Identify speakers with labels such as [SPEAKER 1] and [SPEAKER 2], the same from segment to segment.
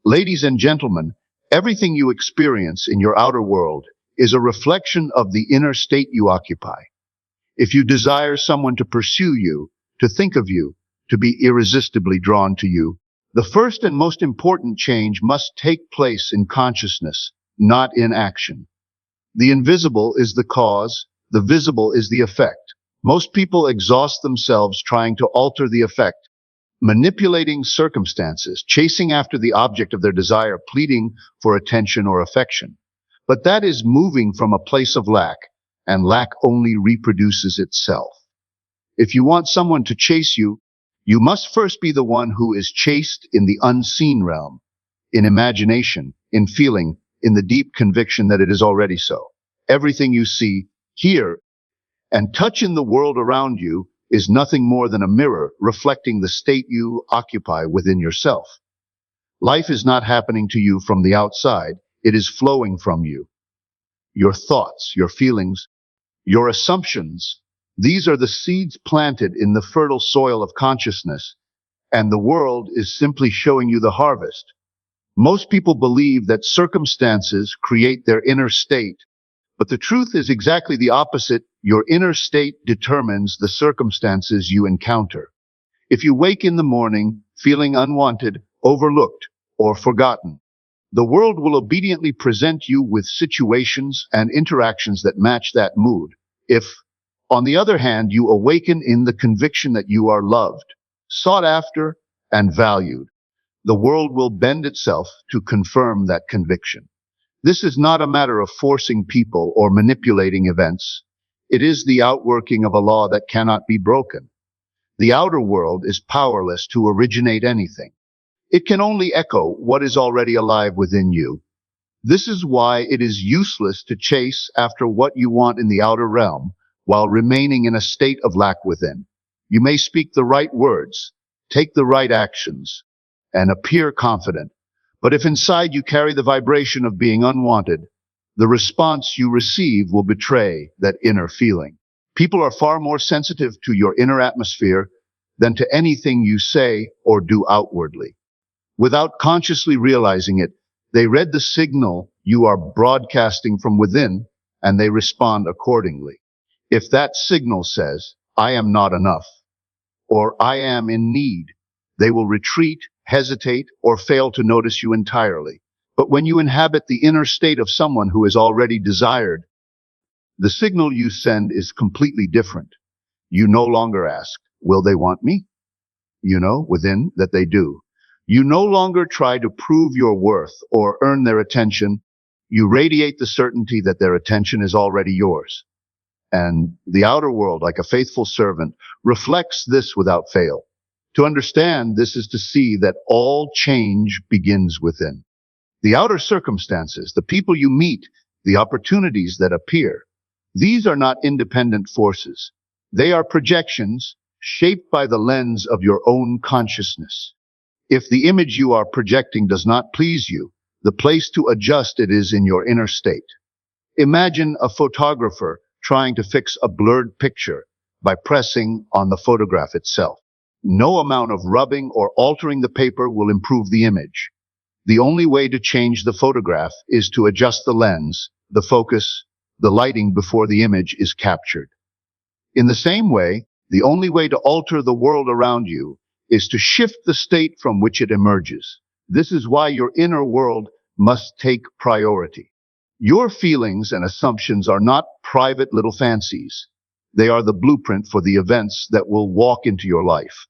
[SPEAKER 1] Ladies and gentlemen, everything you experience in your outer world is a reflection of the inner state you occupy. If you desire someone to pursue you, to think of you, to be irresistibly drawn to you, the first and most important change must take place in consciousness, not in action. The invisible is the cause, the visible is the effect. Most people exhaust themselves trying to alter the effect, manipulating circumstances, chasing after the object of their desire, pleading for attention or affection. But that is moving from a place of lack, and lack only reproduces itself. If you want someone to chase you, you must first be the one who is chased in the unseen realm, in imagination, in feeling, in the deep conviction that it is already so. Everything you see, hear, and touch in the world around you is nothing more than a mirror reflecting the state you occupy within yourself. Life is not happening to you from the outside, it is flowing from you. Your thoughts, your feelings, your assumptions, these are the seeds planted in the fertile soil of consciousness, and the world is simply showing you the harvest. Most people believe that circumstances create their inner state, but the truth is exactly the opposite. Your inner state determines the circumstances you encounter. If you wake in the morning feeling unwanted, overlooked, or forgotten, the world will obediently present you with situations and interactions that match that mood. If, on the other hand, you awaken in the conviction that you are loved, sought after, and valued, the world will bend itself to confirm that conviction. This is not a matter of forcing people or manipulating events. It is the outworking of a law that cannot be broken. The outer world is powerless to originate anything. It can only echo what is already alive within you. This is why it is useless to chase after what you want in the outer realm while remaining in a state of lack within. You may speak the right words, take the right actions, and appear confident. But if inside you carry the vibration of being unwanted, the response you receive will betray that inner feeling. People are far more sensitive to your inner atmosphere than to anything you say or do outwardly. Without consciously realizing it, they read the signal you are broadcasting from within, and they respond accordingly. If that signal says, "I am not enough," or "I am in need," they will retreat, hesitate, or fail to notice you entirely. But when you inhabit the inner state of someone who is already desired, the signal you send is completely different. You no longer ask, "Will they want me?" You know within that they do. You no longer try to prove your worth or earn their attention. You radiate the certainty that their attention is already yours. And the outer world, like a faithful servant, reflects this without fail. To understand this is to see that all change begins within. The outer circumstances, the people you meet, the opportunities that appear, these are not independent forces. They are projections shaped by the lens of your own consciousness. If the image you are projecting does not please you, the place to adjust it is in your inner state. Imagine a photographer trying to fix a blurred picture by pressing on the photograph itself. No amount of rubbing or altering the paper will improve the image. The only way to change the photograph is to adjust the lens, the focus, the lighting before the image is captured. In the same way, the only way to alter the world around you is to shift the state from which it emerges. This is why your inner world must take priority. Your feelings and assumptions are not private little fancies. They are the blueprint for the events that will walk into your life.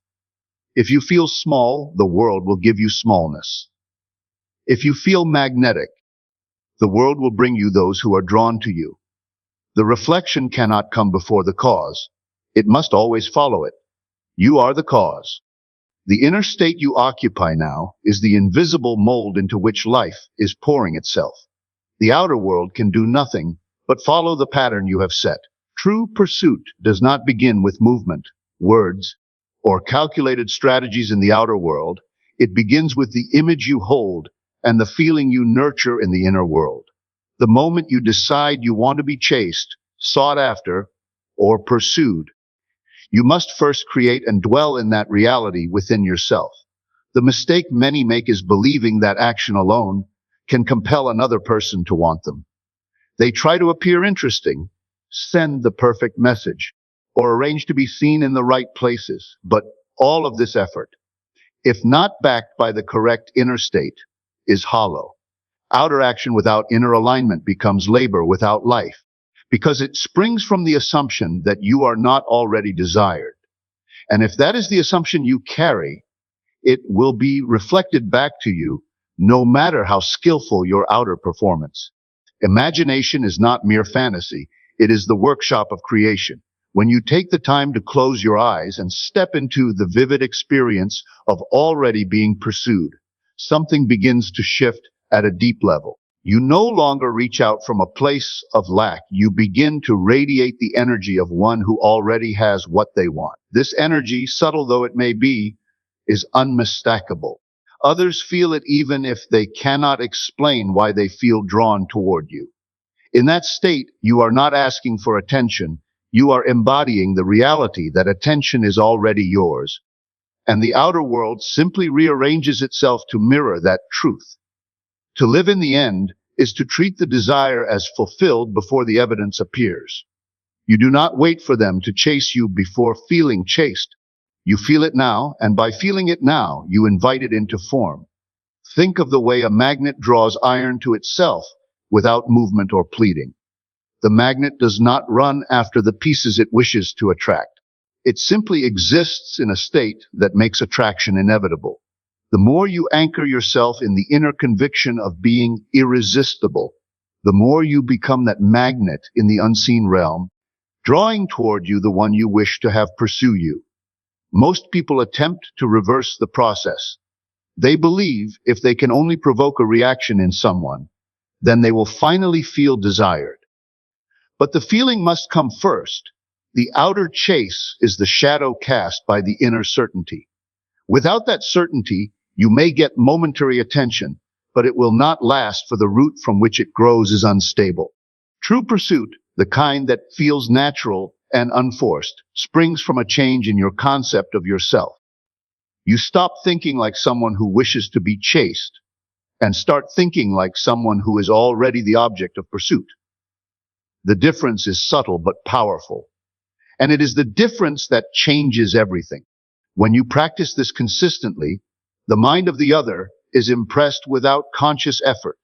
[SPEAKER 1] If you feel small, the world will give you smallness. If you feel magnetic, the world will bring you those who are drawn to you. The reflection cannot come before the cause. It must always follow it. You are the cause. The inner state you occupy now is the invisible mold into which life is pouring itself. The outer world can do nothing but follow the pattern you have set. True pursuit does not begin with movement, words, or calculated strategies in the outer world. It begins with the image you hold and the feeling you nurture in the inner world. The moment you decide you want to be chased, sought after, or pursued, you must first create and dwell in that reality within yourself. The mistake many make is believing that action alone can compel another person to want them. They try to appear interesting, send the perfect message, or arrange to be seen in the right places. But all of this effort, if not backed by the correct inner state, is hollow. Outer action without inner alignment becomes labor without life, because it springs from the assumption that you are not already desired. And if that is the assumption you carry, it will be reflected back to you, no matter how skillful your outer performance. Imagination is not mere fantasy. It is the workshop of creation. When you take the time to close your eyes and step into the vivid experience of already being pursued, something begins to shift at a deep level. You no longer reach out from a place of lack. You begin to radiate the energy of one who already has what they want. This energy, subtle though it may be, is unmistakable. Others feel it even if they cannot explain why they feel drawn toward you. In that state, you are not asking for attention. You are embodying the reality that attention is already yours, and the outer world simply rearranges itself to mirror that truth. To live in the end is to treat the desire as fulfilled before the evidence appears. You do not wait for them to chase you before feeling chased. You feel it now, and by feeling it now, you invite it into form. Think of the way a magnet draws iron to itself without movement or pleading. The magnet does not run after the pieces it wishes to attract. It simply exists in a state that makes attraction inevitable. The more you anchor yourself in the inner conviction of being irresistible, the more you become that magnet in the unseen realm, drawing toward you the one you wish to have pursue you. Most people attempt to reverse the process. They believe if they can only provoke a reaction in someone, then they will finally feel desired. But the feeling must come first. The outer chase is the shadow cast by the inner certainty. Without that certainty, you may get momentary attention, but it will not last, for the root from which it grows is unstable. True pursuit, the kind that feels natural and unforced, springs from a change in your concept of yourself. You stop thinking like someone who wishes to be chased and start thinking like someone who is already the object of pursuit. The difference is subtle but powerful, and it is the difference that changes everything. When you practice this consistently, the mind of the other is impressed without conscious effort.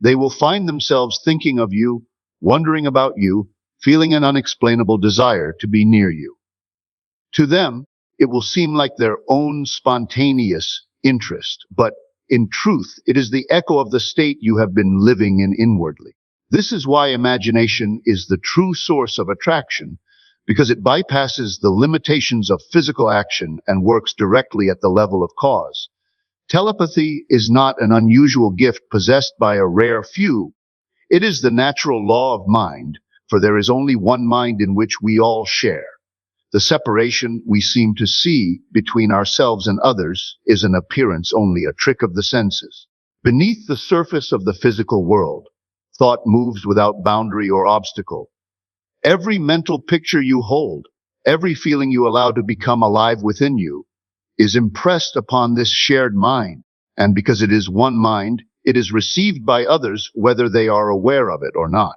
[SPEAKER 1] They will find themselves thinking of you, wondering about you, feeling an unexplainable desire to be near you. To them, it will seem like their own spontaneous interest, but in truth, it is the echo of the state you have been living in inwardly. This is why imagination is the true source of attraction, because it bypasses the limitations of physical action and works directly at the level of cause. Telepathy is not an unusual gift possessed by a rare few. It is the natural law of mind, for there is only one mind in which we all share. The separation we seem to see between ourselves and others is an appearance only, a trick of the senses. Beneath the surface of the physical world, thought moves without boundary or obstacle. Every mental picture you hold, every feeling you allow to become alive within you, is impressed upon this shared mind, and because it is one mind, it is received by others whether they are aware of it or not.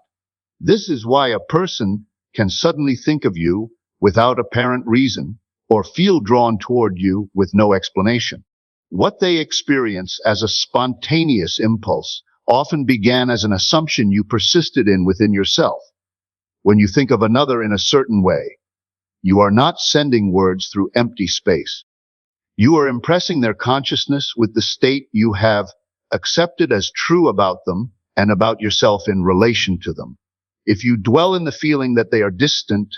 [SPEAKER 1] This is why a person can suddenly think of you without apparent reason, or feel drawn toward you with no explanation. What they experience as a spontaneous impulse often began as an assumption you persisted in within yourself. When you think of another in a certain way, you are not sending words through empty space. You are impressing their consciousness with the state you have accepted as true about them and about yourself in relation to them. If you dwell in the feeling that they are distant,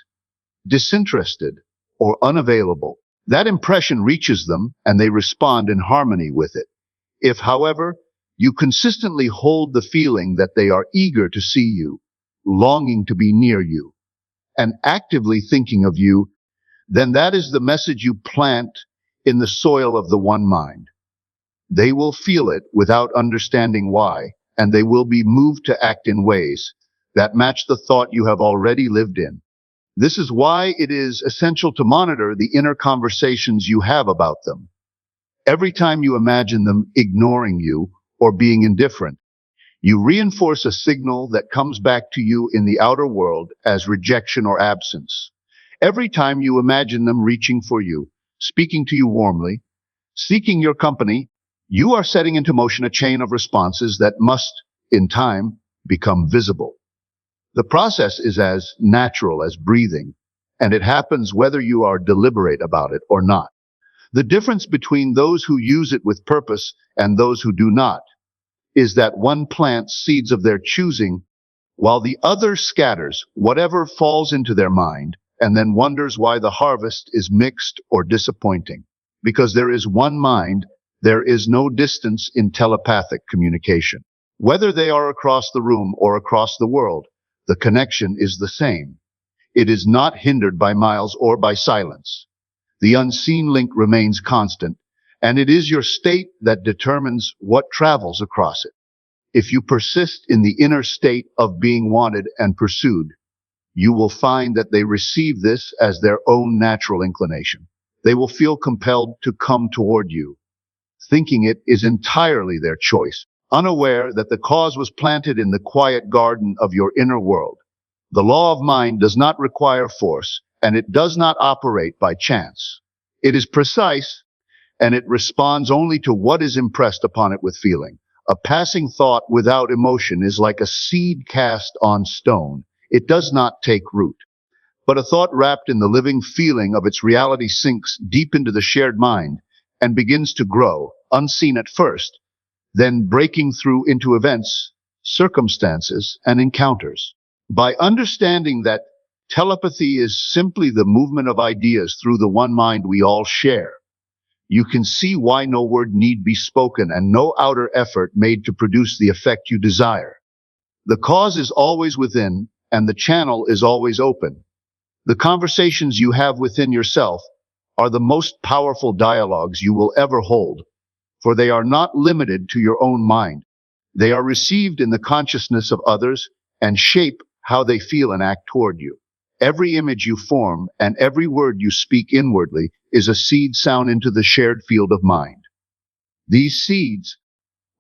[SPEAKER 1] disinterested, or unavailable, that impression reaches them and they respond in harmony with it. If, however, you consistently hold the feeling that they are eager to see you, longing to be near you, and actively thinking of you, then that is the message you plant in the soil of the one mind. They will feel it without understanding why, and they will be moved to act in ways that match the thought you have already lived in. This is why it is essential to monitor the inner conversations you have about them. Every time you imagine them ignoring you or being indifferent, you reinforce a signal that comes back to you in the outer world as rejection or absence. Every time you imagine them reaching for you, speaking to you warmly, seeking your company, you are setting into motion a chain of responses that must, in time, become visible. The process is as natural as breathing, and it happens whether you are deliberate about it or not. The difference between those who use it with purpose and those who do not is that one plants seeds of their choosing, while the other scatters whatever falls into their mind and then wonders why the harvest is mixed or disappointing. Because there is one mind, there is no distance in telepathic communication. Whether they are across the room or across the world, the connection is the same. It is not hindered by miles or by silence. The unseen link remains constant, and it is your state that determines what travels across it. If you persist in the inner state of being wanted and pursued, you will find that they receive this as their own natural inclination. They will feel compelled to come toward you, thinking it is entirely their choice, unaware that the cause was planted in the quiet garden of your inner world. The law of mind does not require force, and it does not operate by chance. It is precise, and it responds only to what is impressed upon it with feeling. A passing thought without emotion is like a seed cast on stone. It does not take root. But a thought wrapped in the living feeling of its reality sinks deep into the shared mind and begins to grow, unseen at first, then breaking through into events, circumstances, and encounters. By understanding that telepathy is simply the movement of ideas through the one mind we all share, you can see why no word need be spoken and no outer effort made to produce the effect you desire. The cause is always within, and the channel is always open. The conversations you have within yourself are the most powerful dialogues you will ever hold, for they are not limited to your own mind. They are received in the consciousness of others and shape how they feel and act toward you. Every image you form and every word you speak inwardly is a seed sown into the shared field of mind. These seeds,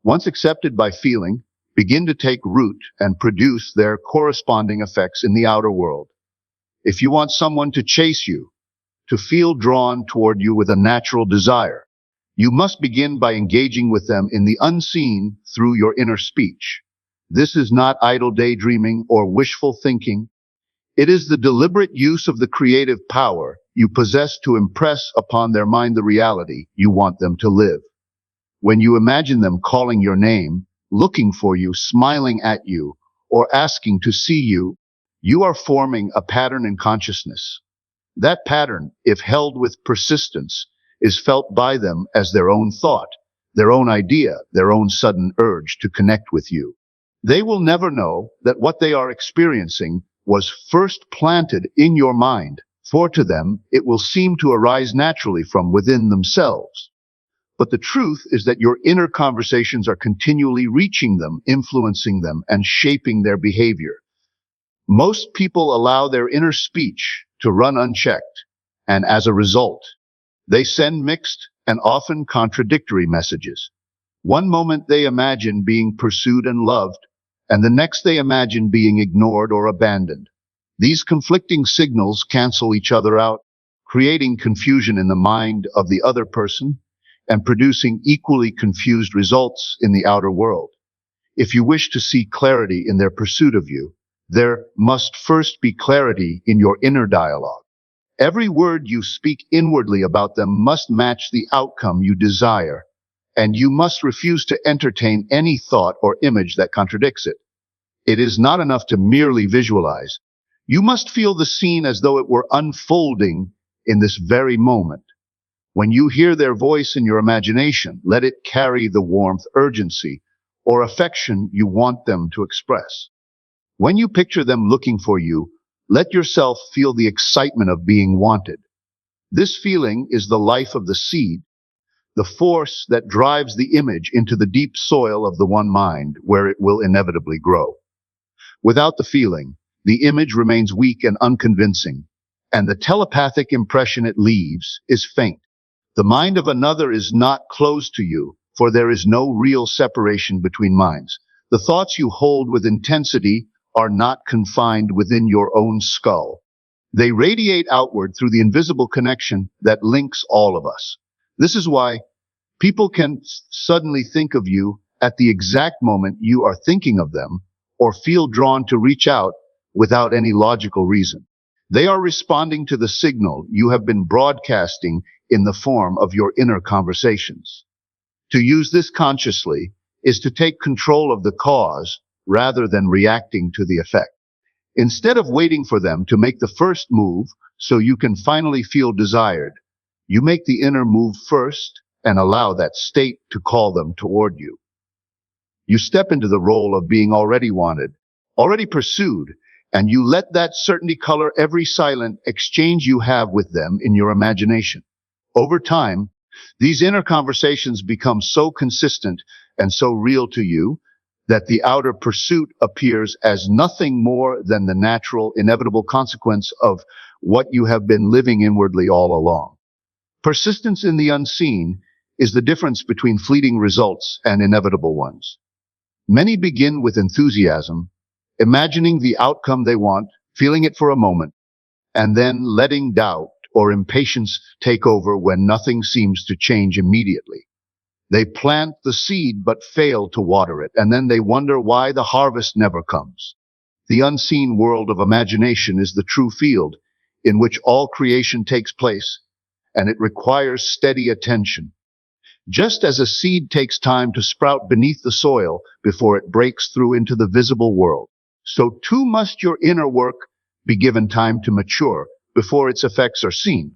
[SPEAKER 1] once accepted by feeling, begin to take root and produce their corresponding effects in the outer world. If you want someone to chase you, to feel drawn toward you with a natural desire, you must begin by engaging with them in the unseen through your inner speech. This is not idle daydreaming or wishful thinking. It is the deliberate use of the creative power you possess to impress upon their mind the reality you want them to live. When you imagine them calling your name, looking for you, smiling at you, or asking to see you, you are forming a pattern in consciousness. That pattern, if held with persistence, is felt by them as their own thought, their own idea, their own sudden urge to connect with you. They will never know that what they are experiencing was first planted in your mind, for to them it will seem to arise naturally from within themselves. But the truth is that your inner conversations are continually reaching them, influencing them, and shaping their behavior. Most people allow their inner speech to run unchecked, and as a result, they send mixed and often contradictory messages. One moment they imagine being pursued and loved, and the next they imagine being ignored or abandoned. These conflicting signals cancel each other out, creating confusion in the mind of the other person and producing equally confused results in the outer world. If you wish to see clarity in their pursuit of you, there must first be clarity in your inner dialogue. Every word you speak inwardly about them must match the outcome you desire, and you must refuse to entertain any thought or image that contradicts it. It is not enough to merely visualize. You must feel the scene as though it were unfolding in this very moment. When you hear their voice in your imagination, let it carry the warmth, urgency, or affection you want them to express. When you picture them looking for you, let yourself feel the excitement of being wanted. This feeling is the life of the seed, the force that drives the image into the deep soil of the one mind, where it will inevitably grow. Without the feeling, the image remains weak and unconvincing, and the telepathic impression it leaves is faint. The mind of another is not closed to you, for there is no real separation between minds. The thoughts you hold with intensity are not confined within your own skull. They radiate outward through the invisible connection that links all of us. This is why people can suddenly think of you at the exact moment you are thinking of them, or feel drawn to reach out without any logical reason. They are responding to the signal you have been broadcasting in the form of your inner conversations. To use this consciously is to take control of the cause rather than reacting to the effect. Instead of waiting for them to make the first move so you can finally feel desired, you make the inner move first and allow that state to call them toward you. You step into the role of being already wanted, already pursued, and you let that certainty color every silent exchange you have with them in your imagination. Over time, these inner conversations become so consistent and so real to you that the outer pursuit appears as nothing more than the natural, inevitable consequence of what you have been living inwardly all along. Persistence in the unseen is the difference between fleeting results and inevitable ones. Many begin with enthusiasm, imagining the outcome they want, feeling it for a moment, and then letting doubt or impatience take over when nothing seems to change immediately. They plant the seed but fail to water it, and then they wonder why the harvest never comes. The unseen world of imagination is the true field in which all creation takes place, and it requires steady attention. Just as a seed takes time to sprout beneath the soil before it breaks through into the visible world, so too must your inner work be given time to mature before its effects are seen.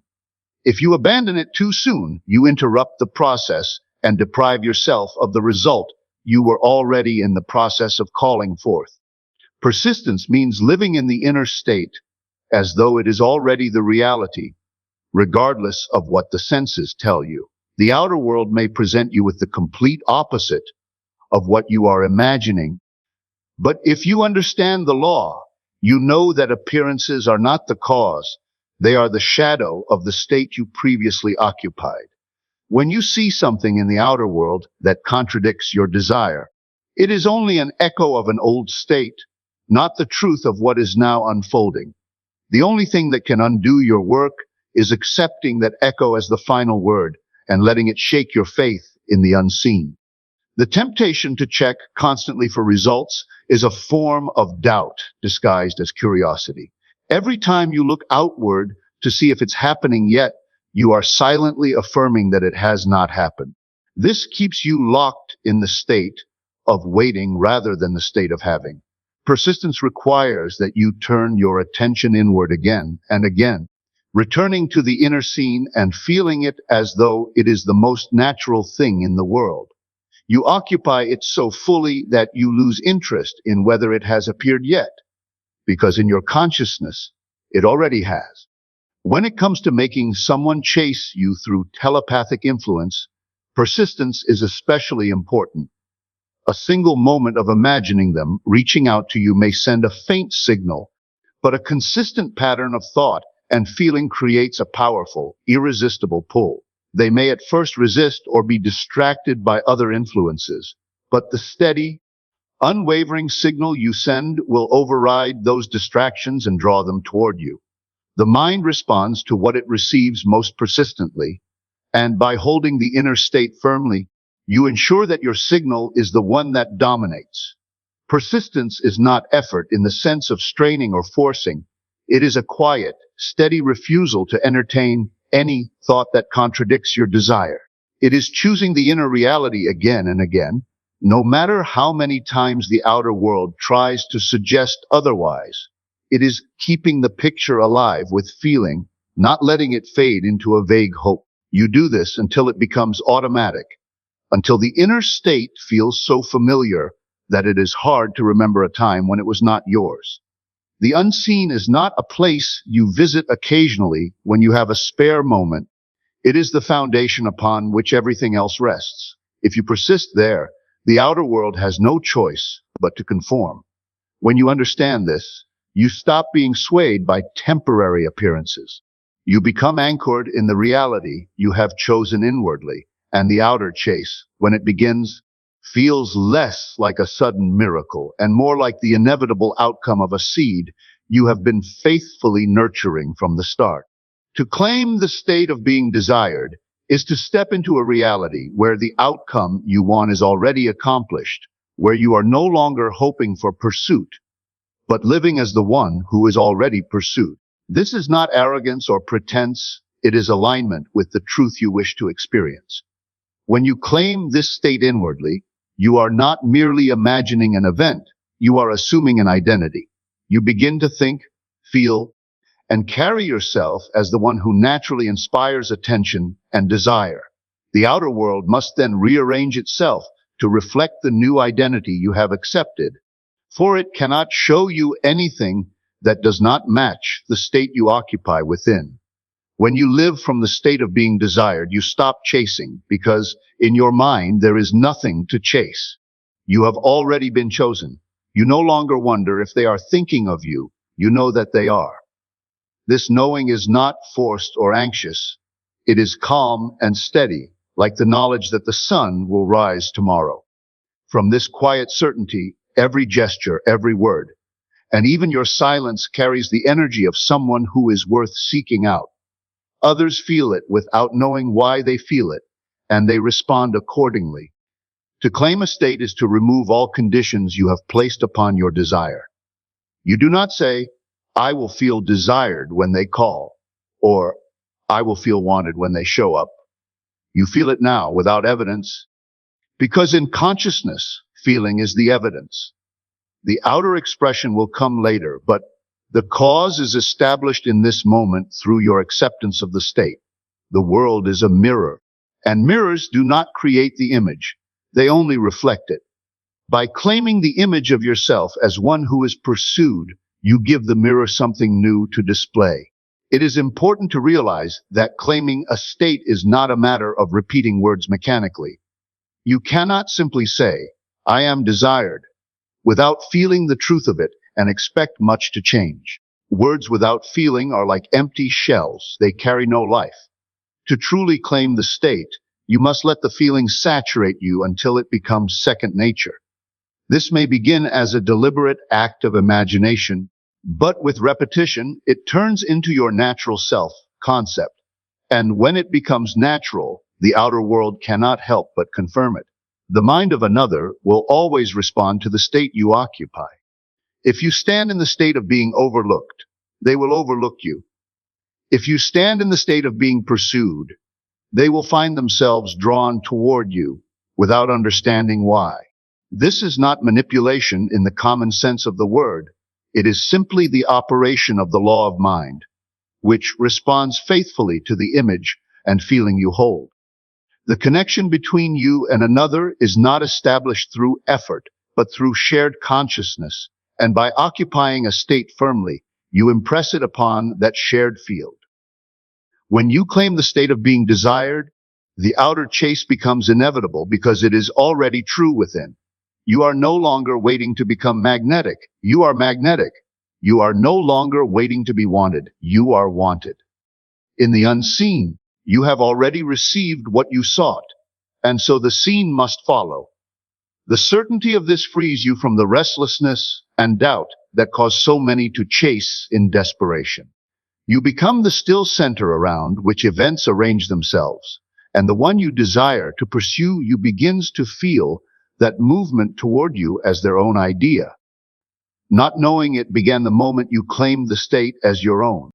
[SPEAKER 1] If you abandon it too soon, you interrupt the process and deprive yourself of the result you were already in the process of calling forth. Persistence means living in the inner state as though it is already the reality, regardless of what the senses tell you. The outer world may present you with the complete opposite of what you are imagining, but if you understand the law, you know that appearances are not the cause, they are the shadow of the state you previously occupied. When you see something in the outer world that contradicts your desire, it is only an echo of an old state, not the truth of what is now unfolding. The only thing that can undo your work is accepting that echo as the final word and letting it shake your faith in the unseen. The temptation to check constantly for results is a form of doubt disguised as curiosity. Every time you look outward to see if it's happening yet, you are silently affirming that it has not happened. This keeps you locked in the state of waiting rather than the state of having. Persistence requires that you turn your attention inward again and again, returning to the inner scene and feeling it as though it is the most natural thing in the world. You occupy it so fully that you lose interest in whether it has appeared yet, because in your consciousness, it already has. When it comes to making someone chase you through telepathic influence, persistence is especially important. A single moment of imagining them reaching out to you may send a faint signal, but a consistent pattern of thought and feeling creates a powerful, irresistible pull. They may at first resist or be distracted by other influences, but the steady, unwavering signal you send will override those distractions and draw them toward you. The mind responds to what it receives most persistently, and by holding the inner state firmly, you ensure that your signal is the one that dominates. Persistence is not effort in the sense of straining or forcing. It is a quiet, steady refusal to entertain any thought that contradicts your desire. It is choosing the inner reality again and again, no matter how many times the outer world tries to suggest otherwise. It is keeping the picture alive with feeling, not letting it fade into a vague hope. You do this until it becomes automatic, until the inner state feels so familiar that it is hard to remember a time when it was not yours. The unseen is not a place you visit occasionally when you have a spare moment. It is the foundation upon which everything else rests. If you persist there, the outer world has no choice but to conform. When you understand this, you stop being swayed by temporary appearances. You become anchored in the reality you have chosen inwardly, and the outer chase, when it begins, feels less like a sudden miracle and more like the inevitable outcome of a seed you have been faithfully nurturing from the start. To claim the state of being desired is to step into a reality where the outcome you want is already accomplished, where you are no longer hoping for pursuit, but living as the one who is already pursued. This is not arrogance or pretense, it is alignment with the truth you wish to experience. When you claim this state inwardly, you are not merely imagining an event, you are assuming an identity. You begin to think, feel, and carry yourself as the one who naturally inspires attention and desire. The outer world must then rearrange itself to reflect the new identity you have accepted, for it cannot show you anything that does not match the state you occupy within. When you live from the state of being desired, you stop chasing because in your mind there is nothing to chase. You have already been chosen. You no longer wonder if they are thinking of you. You know that they are. This knowing is not forced or anxious. It is calm and steady, like the knowledge that the sun will rise tomorrow. From this quiet certainty, every gesture, every word, and even your silence carries the energy of someone who is worth seeking out. Others feel it without knowing why they feel it, and they respond accordingly. To claim a state is to remove all conditions you have placed upon your desire. You do not say, I will feel desired when they call, or I will feel wanted when they show up. You feel it now without evidence, because in consciousness, feeling is the evidence. The outer expression will come later, but the cause is established in this moment through your acceptance of the state. The world is a mirror, and mirrors do not create the image. They only reflect it. By claiming the image of yourself as one who is pursued, you give the mirror something new to display. It is important to realize that claiming a state is not a matter of repeating words mechanically. You cannot simply say, I am desired, without feeling the truth of it and expect much to change. Words without feeling are like empty shells. They carry no life. To truly claim the state, you must let the feeling saturate you until it becomes second nature. This may begin as a deliberate act of imagination, but with repetition, it turns into your natural self concept. And when it becomes natural, the outer world cannot help but confirm it. The mind of another will always respond to the state you occupy. If you stand in the state of being overlooked, they will overlook you. If you stand in the state of being pursued, they will find themselves drawn toward you without understanding why. This is not manipulation in the common sense of the word. It is simply the operation of the law of mind, which responds faithfully to the image and feeling you hold. The connection between you and another is not established through effort, but through shared consciousness, and by occupying a state firmly, you impress it upon that shared field. When you claim the state of being desired, the outer chase becomes inevitable because it is already true within. You are no longer waiting to become magnetic. You are magnetic. You are no longer waiting to be wanted. You are wanted. In the unseen, you have already received what you sought, and so the seen must follow. The certainty of this frees you from the restlessness and doubt that cause so many to chase in desperation. You become the still center around which events arrange themselves, and the one you desire to pursue you begins to feel that movement toward you as their own idea. Not knowing it began the moment you claimed the state as your own.